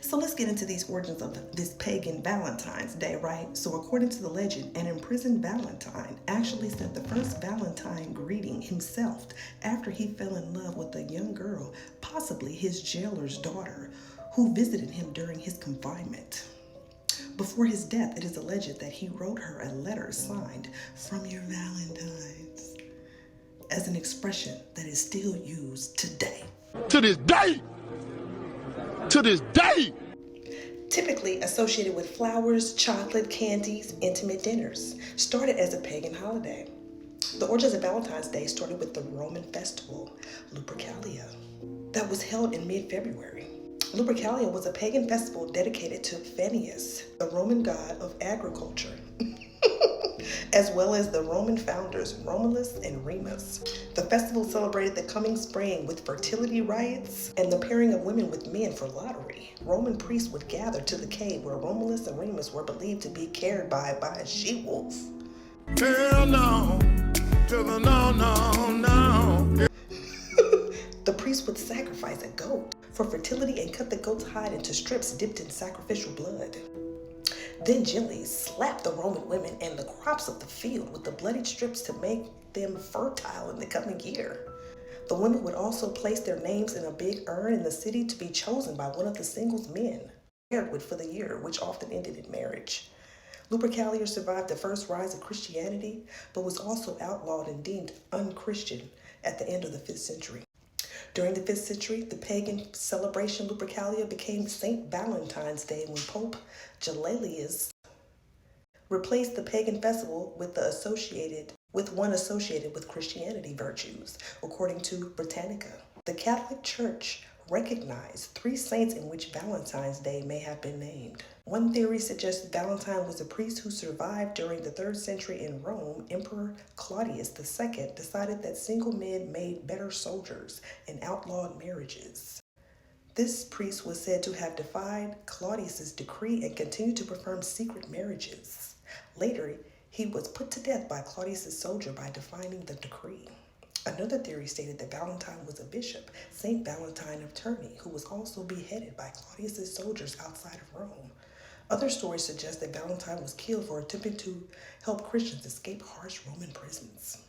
So let's get into these origins of this pagan Valentine's Day, right? So according to the legend, an imprisoned Valentine actually sent the first Valentine greeting himself after he fell in love with a young girl, possibly his jailer's daughter, who visited him during his confinement. Before his death, it is alleged that he wrote her a letter signed "From your Valentines" as an expression that is still used today. To this day! To this day! Typically associated with flowers, chocolate, candies, intimate dinners, started as a pagan holiday. The origins of Valentine's Day started with the Roman festival, Lupercalia, that was held in mid-February. Lupercalia was a pagan festival dedicated to Phineus, the Roman god of agriculture, as well as the Roman founders Romulus and Remus. The festival celebrated the coming spring with fertility rites and the pairing of women with men for lottery. Roman priests would gather to the cave where Romulus and Remus were believed to be cared by a she-wolf. Hell no, to the no, no, no. The priest would sacrifice a goat for fertility and cut the goat's hide into strips dipped in sacrificial blood. Then gently slap the Roman women and the crops of the field with the bloodied strips to make them fertile in the coming year. The women would also place their names in a big urn in the city to be chosen by one of the singles men paired with for the year, which often ended in marriage. Lupercalia survived the first rise of Christianity, but was also outlawed and deemed unchristian at the end of the 5th century. During the 5th century, the pagan celebration Lupercalia became St. Valentine's Day when Pope Gelasius replaced the pagan festival with one associated with Christianity virtues, according to Britannica. The Catholic Church recognized 3 saints in which Valentine's Day may have been named. One theory suggests Valentine was a priest who survived during the 3rd century in Rome. Emperor Claudius II decided that single men made better soldiers and outlawed marriages. This priest was said to have defied Claudius's decree and continued to perform secret marriages. Later, he was put to death by Claudius's soldier by defying the decree. Another theory stated that Valentine was a bishop, St. Valentine of Terni, who was also beheaded by Claudius's soldiers outside of Rome. Other stories suggest that Valentine was killed for attempting to help Christians escape harsh Roman prisons.